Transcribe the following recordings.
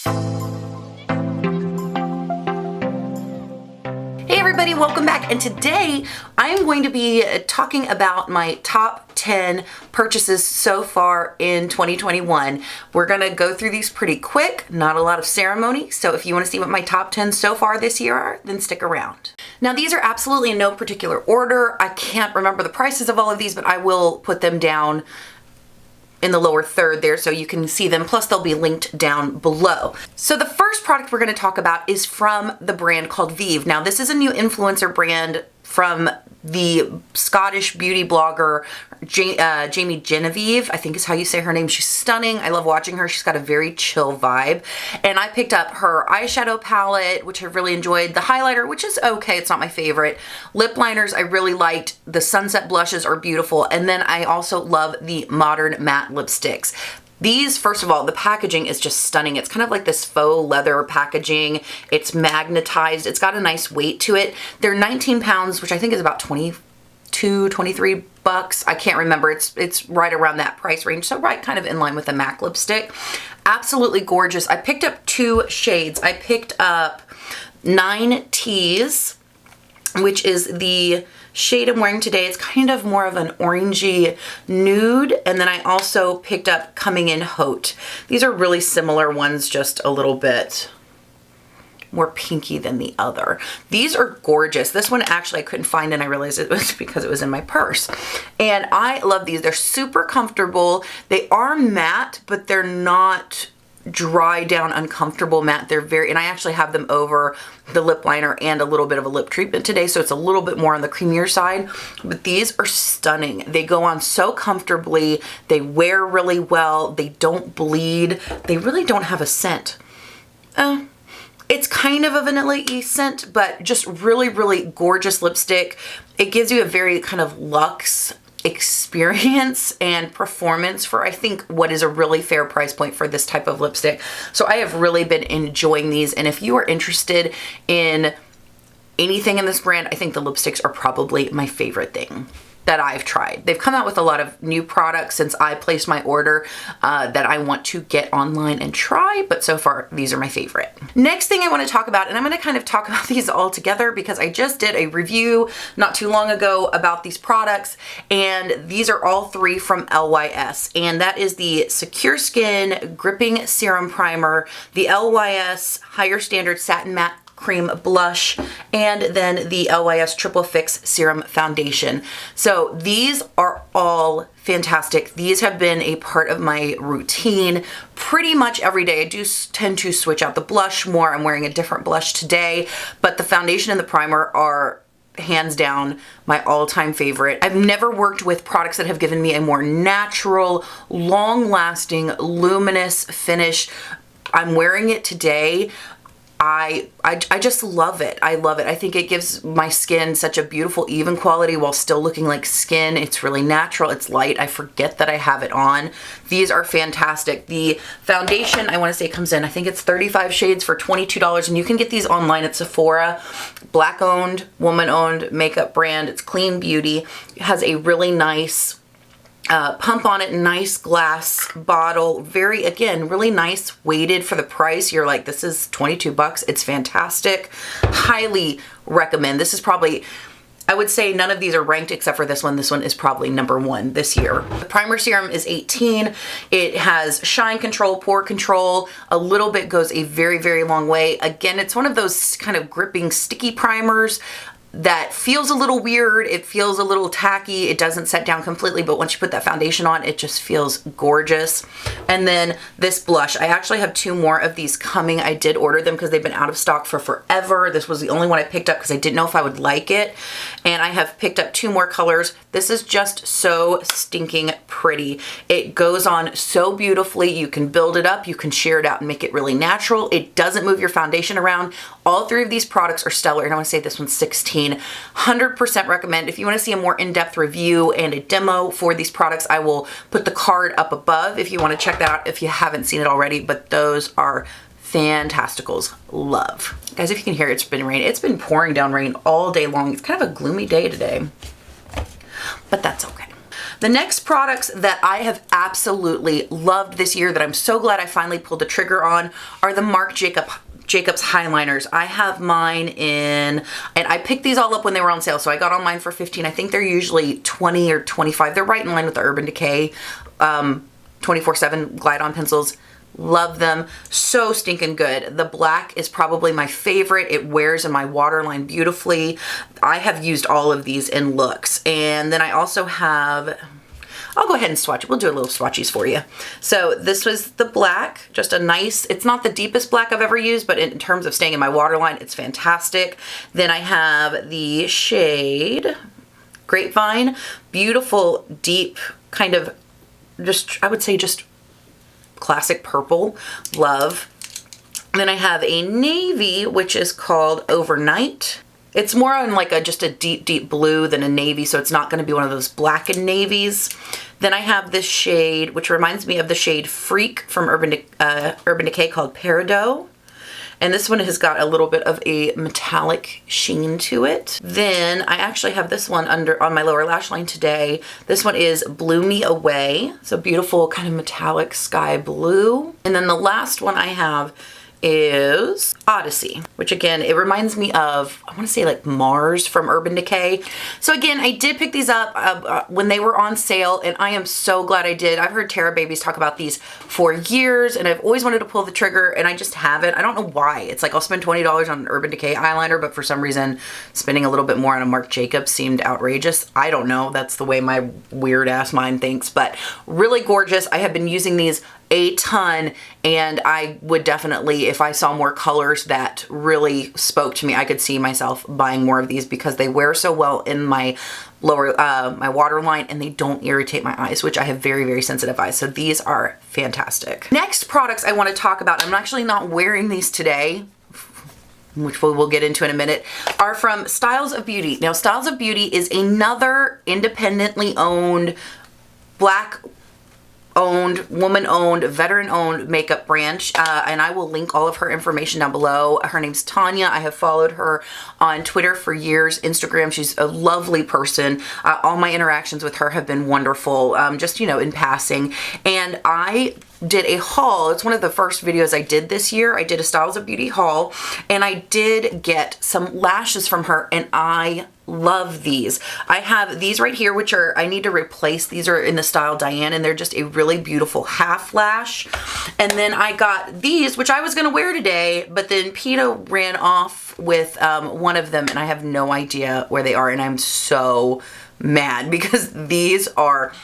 Hey everybody, welcome back, and today I am going to be talking about my top 10 purchases so far in 2021. We're gonna go through these pretty quick, not a lot of ceremony, so if you wanna see what my top 10 so far this year are, then stick around. Now these are absolutely in no particular order. I can't remember the prices of all of these, but I will put them down in the lower third there so you can see them, plus they'll be linked down below. So the first product we're going to talk about is from the brand called Vieve. Now this is a new influencer brand from the Scottish beauty blogger Jamie Genevieve, I think is how you say her name. She's stunning. I love watching her. She's got a very chill vibe. And I picked up her eyeshadow palette, which I really enjoyed. The highlighter, which is okay, it's not my favorite. Lip liners, I really liked. The sunset blushes are beautiful. And then I also love the modern matte lipsticks. These, first of all, the packaging is just stunning. It's kind of like this faux leather packaging. It's magnetized. It's got a nice weight to it. They're 19 pounds, which I think is about 22, 23 bucks. I can't remember. It's right around that price range. So right kind of in line with a MAC lipstick. Absolutely gorgeous. I picked up two shades. I picked up 9 T's, which is the shade I'm wearing today. It's kind of more of an orangey nude. And then I also picked up Coming in Haute. These are really similar ones, just a little bit more pinky than the other. These are gorgeous. This one actually I couldn't find, and I realized it was because it was in my purse. And I love these. They're super comfortable. They are matte, but they're not dry down uncomfortable matte. They're very, and I actually have them over the lip liner and a little bit of a lip treatment today, so it's a little bit more on the creamier side, but these are stunning. They go on so comfortably. They wear really well. They don't bleed. They really don't have a scent. It's kind of a vanilla-y scent, but just really, really gorgeous lipstick. It gives you a very kind of luxe experience and performance for, I think, what is a really fair price point for this type of lipstick. So I have really been enjoying these, and if you are interested in anything in this brand, I think the lipsticks are probably my favorite thing that I've tried. They've come out with a lot of new products since I placed my order that I want to get online and try, but so far these are my favorite. Next thing I want to talk about, and I'm going to kind of talk about these all together because I just did a review not too long ago about these products, and these are all three from LYS, and that is the Secure Skin Gripping Serum Primer, the LYS Higher Standard Satin Matte Cream Blush, and then the LYS Triple Fix Serum Foundation. So these are all fantastic. These have been a part of my routine pretty much every day. I do tend to switch out the blush more. I'm wearing a different blush today, but the foundation and the primer are hands down my all-time favorite. I've never worked with products that have given me a more natural, long-lasting, luminous finish. I'm wearing it today. I just love it. I love it. I think it gives my skin such a beautiful, even quality while still looking like skin. It's really natural. It's light. I forget that I have it on. These are fantastic. The foundation, I want to say, comes in, I think it's 35 shades for $22, and you can get these online at Sephora. Black-owned, woman-owned makeup brand. It's clean beauty. It has a really nice pump on it, nice glass bottle, very, again, really nice, weighted for the price. You're like, this is 22 bucks. It's fantastic. Highly recommend. This is probably, I would say none of these are ranked except for this one. This one is probably #1 this year. The primer serum is 18. It has shine control, pore control. A little bit goes a very, very long way. Again, it's one of those kind of gripping, sticky primers that feels a little weird. It feels a little tacky. It doesn't set down completely, but once you put that foundation on, it just feels gorgeous. And then this blush, I actually have 2 more of these coming. I did order them because they've been out of stock for forever. This was the only one I picked up because I didn't know if I would like it. And I have picked up 2 more colors. This is just so stinking pretty. It goes on so beautifully. You can build it up, you can sheer it out and make it really natural. It doesn't move your foundation around. All 3 of these products are stellar, and I want to say this one's 16. 100% recommend. If you want to see a more in-depth review and a demo for these products, I will put the card up above if you want to check that out if you haven't seen it already, but those are fantasticals. Love. Guys, if you can hear, it's been raining. It's been pouring down rain all day long. It's kind of a gloomy day today, but that's okay. The next products that I have absolutely loved this year that I'm so glad I finally pulled the trigger on are the Marc Jacobs highliners. I have mine in, and I picked these all up when they were on sale, so I got on mine for 15. I think they're usually 20 or 25. They're right in line with the Urban Decay 24/7 Glide On pencils. Love them. So stinking good. The black is probably my favorite. It wears in my waterline beautifully. I have used all of these in looks. And then I also have, I'll go ahead and swatch. We'll do a little swatchies for you. So this was the black, just a nice, it's not the deepest black I've ever used, but in terms of staying in my waterline, it's fantastic. Then I have the shade Grapevine, beautiful, deep, kind of just, I would say just classic purple. Love. Then I have a navy, which is called Overnight. It's more on like just a deep blue than a navy, so it's not going to be one of those blackened navies. Then I have this shade, which reminds me of the shade Freak from Urban Decay called Peridot. And this one has got a little bit of a metallic sheen to it. Then I actually have this one on my lower lash line today. This one is Blew Me Away. It's a beautiful kind of metallic sky blue. And then the last one I have is Odyssey, which again, it reminds me of, I want to say like Mars from Urban Decay. So again, I did pick these up when they were on sale, and I am so glad I did. I've heard Terra Babies talk about these for years, and I've always wanted to pull the trigger, and I just haven't. I don't know why. It's like I'll spend $20 on an Urban Decay eyeliner, but for some reason, spending a little bit more on a Marc Jacobs seemed outrageous. I don't know. That's the way my weird ass mind thinks, but really gorgeous. I have been using these a ton, and I would definitely, if I saw more colors that really spoke to me, I could see myself buying more of these because they wear so well in my lower my waterline, and they don't irritate my eyes, which I have very, very sensitive eyes. So these are fantastic. Next products I want to talk about, I'm actually not wearing these today, which we will get into in a minute, are from Stylz of Beauty. Now, Stylz of Beauty is another independently owned, black owned, woman owned, veteran owned makeup branch, and I will link all of her information down below. Her name's Tanya. I have followed her on Twitter for years, Instagram. She's a lovely person. All my interactions with her have been wonderful, just, you know, in passing. And I did a haul. It's one of the first videos I did this year. I did a Stylz of Beauty haul, and I did get some lashes from her, and I love these. I have these right here, which are, I need to replace. These are in the style Diane, and they're just a really beautiful half lash. And then I got these, which I was going to wear today, but then PETA ran off with one of them, and I have no idea where they are, and I'm so mad because these are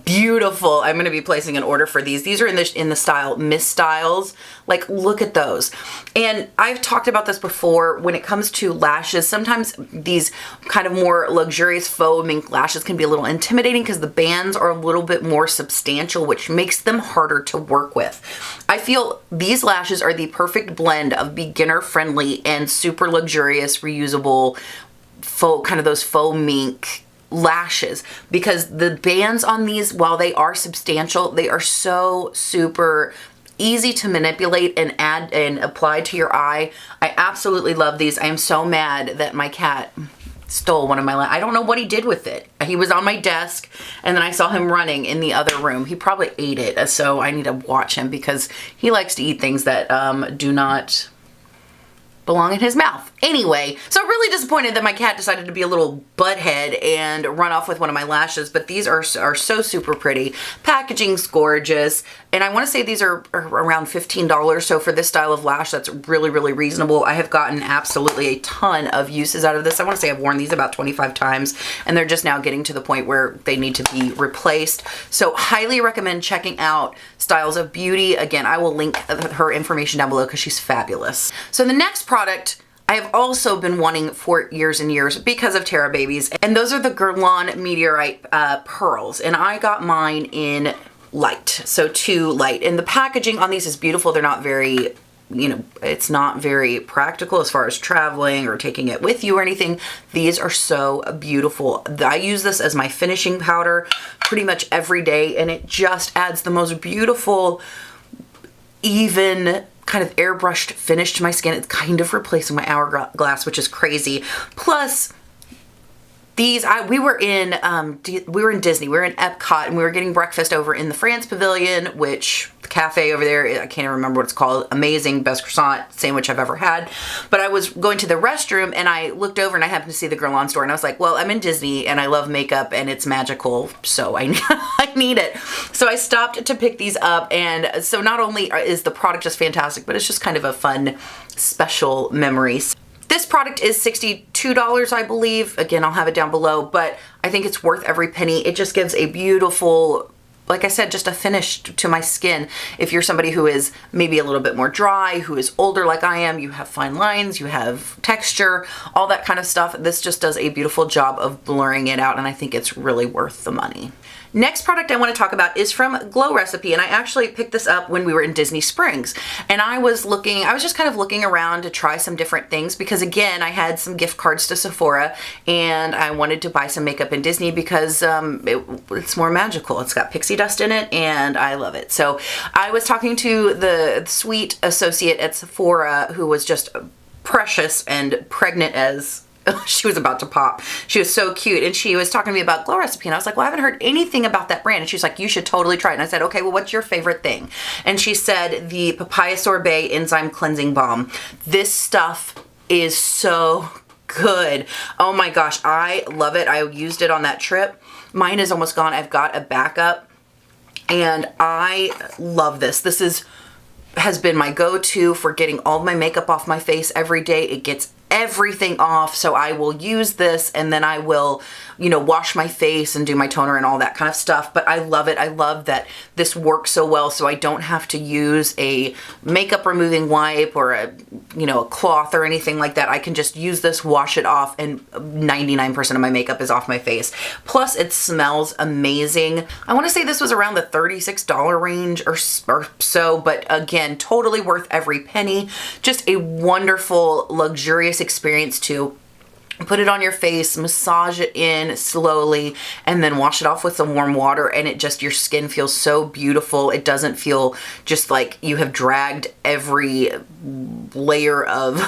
beautiful. I'm going to be placing an order for these. These are in the style Miss Stylz. Like, look at those. And I've talked about this before. When it comes to lashes, sometimes these kind of more luxurious faux mink lashes can be a little intimidating because the bands are a little bit more substantial, which makes them harder to work with. I feel these lashes are the perfect blend of beginner friendly and super luxurious reusable faux, kind of those faux mink lashes, because the bands on these, while they are substantial, they are so super easy to manipulate and add and apply to your eye. I absolutely love these. I am so mad that my cat stole one of my I don't know what he did with it. He was on my desk, and then I saw him running in the other room. He probably ate it, so I need to watch him because he likes to eat things that do not belong in his mouth. Anyway, so really disappointed that my cat decided to be a little butthead and run off with one of my lashes, but these are so super pretty. Packaging's gorgeous, and I want to say these are around $15, so for this style of lash, that's really, really reasonable. I have gotten absolutely a ton of uses out of this. I want to say I've worn these about 25 times, and they're just now getting to the point where they need to be replaced. So highly recommend checking out Stylz of Beauty. Again, I will link her information down below because she's fabulous. So the next product I have also been wanting for years and years because of Terra Babies, and those are the Guerlain Meteorite Perls, and I got mine in light, so 2 light, and the packaging on these is beautiful. They're not very, you know, it's not very practical as far as traveling or taking it with you or anything. These are so beautiful. I use this as my finishing powder pretty much every day, and it just adds the most beautiful, even kind of airbrushed finish to my skin. It's kind of replacing my hourglass, which is crazy. Plus, we were in Disney. We were in Epcot, and we were getting breakfast over in the France Pavilion, which the cafe over there, I can't even remember what it's called. Amazing, best croissant sandwich I've ever had. But I was going to the restroom, and I looked over, and I happened to see the Guerlain store, and I was like, well, I'm in Disney, and I love makeup, and it's magical, so I need it. So I stopped to pick these up, and so not only is the product just fantastic, but it's just kind of a fun, special memory. This product is $62, I believe. Again, I'll have it down below, but I think it's worth every penny. It just gives a beautiful, like I said, just a finish to my skin. If you're somebody who is maybe a little bit more dry, who is older like I am, you have fine lines, you have texture, all that kind of stuff, this just does a beautiful job of blurring it out, and I think it's really worth the money. Next product I want to talk about is from Glow Recipe, and I actually picked this up when we were in Disney Springs, and I was just kind of looking around to try some different things because, again, I had some gift cards to Sephora, and I wanted to buy some makeup in Disney because it's more magical. It's got pixie dust in it, and I love it. So I was talking to the sweet associate at Sephora who was just precious and pregnant as she was about to pop. She was so cute, and she was talking to me about Glow Recipe, and I was like, well, I haven't heard anything about that brand. And she's like, you should totally try it. And I said, okay, well, what's your favorite thing? And she said the Papaya Sorbet Enzyme Cleansing Balm. This stuff is so good. Oh my gosh, I love it. I used it on that trip. Mine is almost gone. I've got a backup, and I love this. This has been my go-to for getting all of my makeup off my face every day. It gets everything off, so I will use this, and then I will, you know, wash my face and do my toner and all that kind of stuff. But I love it. I love that this works so well, so I don't have to use a makeup removing wipe or a cloth or anything like that. I can just use this, wash it off, and 99% of my makeup is off my face. Plus, it smells amazing. I want to say this was around the $36 range or so, but again, totally worth every penny. Just a wonderful, luxurious experience to put it on your face, massage it in slowly, and then wash it off with some warm water, and your skin feels so beautiful. It doesn't feel just like you have dragged every layer of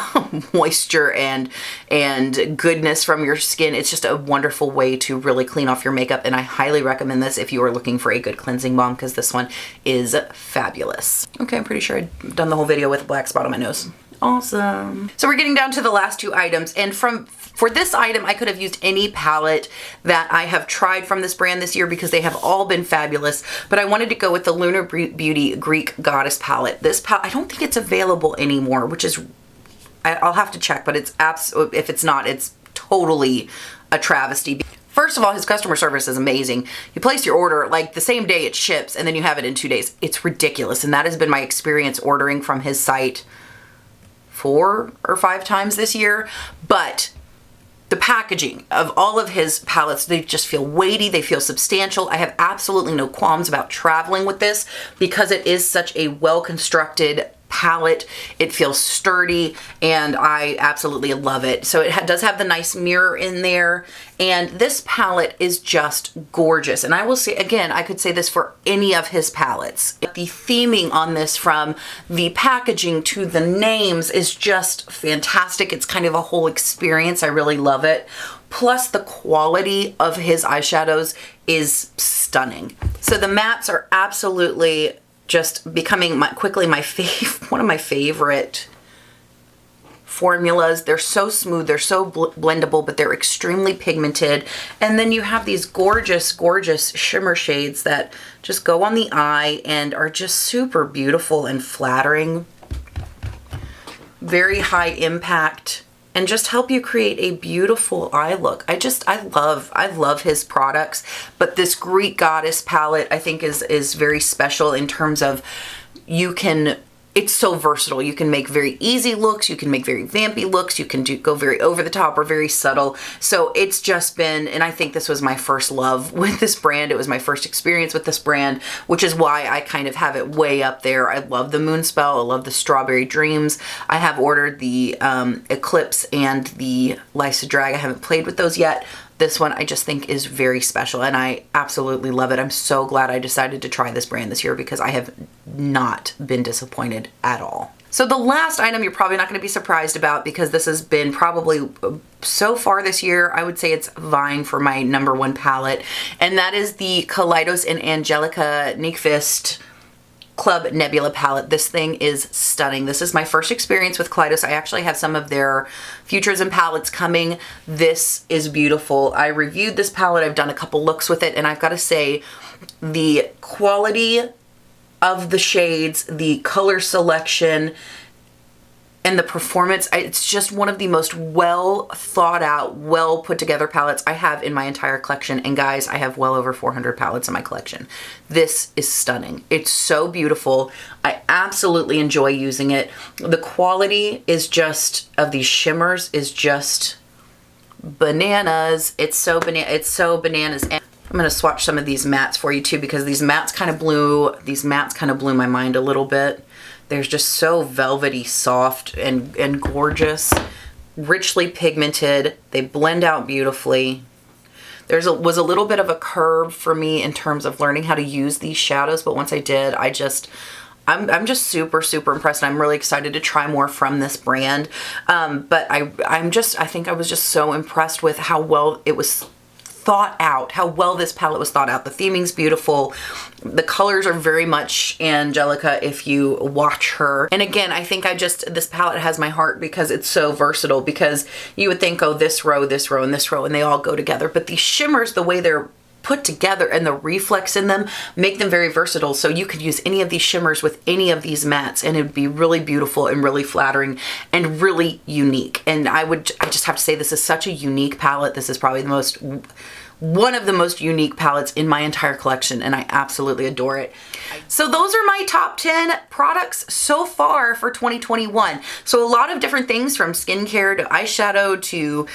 moisture and goodness from your skin. It's just a wonderful way to really clean off your makeup, and I highly recommend this if you are looking for a good cleansing balm, because this one is fabulous. Okay, I'm pretty sure I've done the whole video with a black spot on my nose. Awesome. So we're getting down to the last two items, and for this item, I could have used any palette that I have tried from this brand this year because they have all been fabulous, but I wanted to go with the Lunar Beauty Greek Goddess palette. This palette, I don't think it's available anymore, which is, I'll have to check, but if it's not, it's totally a travesty. First of all, his customer service is amazing. You place your order, like the same day it ships, and then you have it in 2 days. It's ridiculous, and that has been my experience ordering from his site 4 or 5 times this year. But the packaging of all of his palettes, they just feel weighty, they feel substantial. I have absolutely no qualms about traveling with this because it is such a well-constructed palette. It feels sturdy, and I absolutely love it. So it does have the nice mirror in there, and this palette is just gorgeous. And I will say, again, I could say this for any of his palettes. The theming on this, from the packaging to the names, is just fantastic. It's kind of a whole experience. I really love it. Plus, the quality of his eyeshadows is stunning. So the mattes are absolutely just becoming quickly one of my favorite formulas. They're so smooth, they're so blendable, but they're extremely pigmented. And then you have these gorgeous, gorgeous shimmer shades that just go on the eye and are just super beautiful and flattering. Very high impact, and just help you create a beautiful eye look. I love his products, but this Greek Goddess palette I think is very special in terms of it's so versatile. You can make very easy looks, you can make very vampy looks, you can go very over the top or very subtle. So it's just been, and I think this was my first love with this brand. It was my first experience with this brand, which is why I kind of have it way up there. I love the Moonspell, I love the Strawberry Dreams. I have ordered the Eclipse and the Lysa Drag. I haven't played with those yet. This one I just think is very special, and I absolutely love it. I'm so glad I decided to try this brand this year because I have not been disappointed at all. So the last item you're probably not going to be surprised about, because this has been probably so far this year, I would say it's vying for my #1 palette, and that is the Kaleidos and Angelica Nyqvist Club Nebula palette. This thing is stunning. This is my first experience with Kaleidos. I actually have some of their futures and palettes coming. This is beautiful. I reviewed this palette. I've done a couple looks with it, and I've got to say the quality of the shades, the color selection, and the performance, it's just one of the most well thought out, well put together palettes I have in my entire collection. And guys, I have well over 400 palettes in my collection. This is stunning. It's so beautiful. I absolutely enjoy using it. The quality is just, of these shimmers, is just bananas. It's so bananas. And I'm gonna swatch some of these mattes for you too, because these mattes kind of blew my mind a little bit. They're just so velvety, soft, and gorgeous, richly pigmented. They blend out beautifully. Was a little bit of a curve for me in terms of learning how to use these shadows, but once I did, I'm just super, super impressed. I'm really excited to try more from this brand. But I think I was just so impressed with how well it was thought out, how well this palette was thought out. The theming's beautiful. The colors are very much Angelica if you watch her. And again, I think this palette has my heart because it's so versatile, because you would think, oh, this row, and this row, and they all go together. But these shimmers, the way they're put together and the reflex in them, make them very versatile. So you could use any of these shimmers with any of these mattes, and it'd be really beautiful and really flattering and really unique. And I just have to say, this is such a unique palette. This is probably one of the most unique palettes in my entire collection, and I absolutely adore it. So those are my top 10 products so far for 2021. So a lot of different things, from skincare to eyeshadow to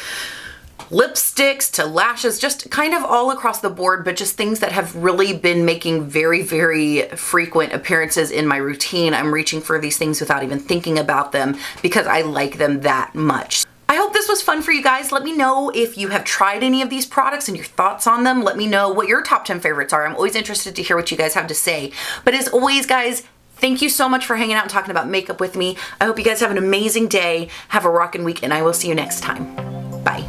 lipsticks to lashes, just kind of all across the board, but just things that have really been making very, very frequent appearances in my routine. I'm reaching for these things without even thinking about them because I like them that much. I hope this was fun for you guys. Let me know if you have tried any of these products and your thoughts on them. Let me know what your top 10 favorites are. I'm always interested to hear what you guys have to say. But as always, guys, thank you so much for hanging out and talking about makeup with me. I hope you guys have an amazing day. Have a rockin' week, and I will see you next time. Bye.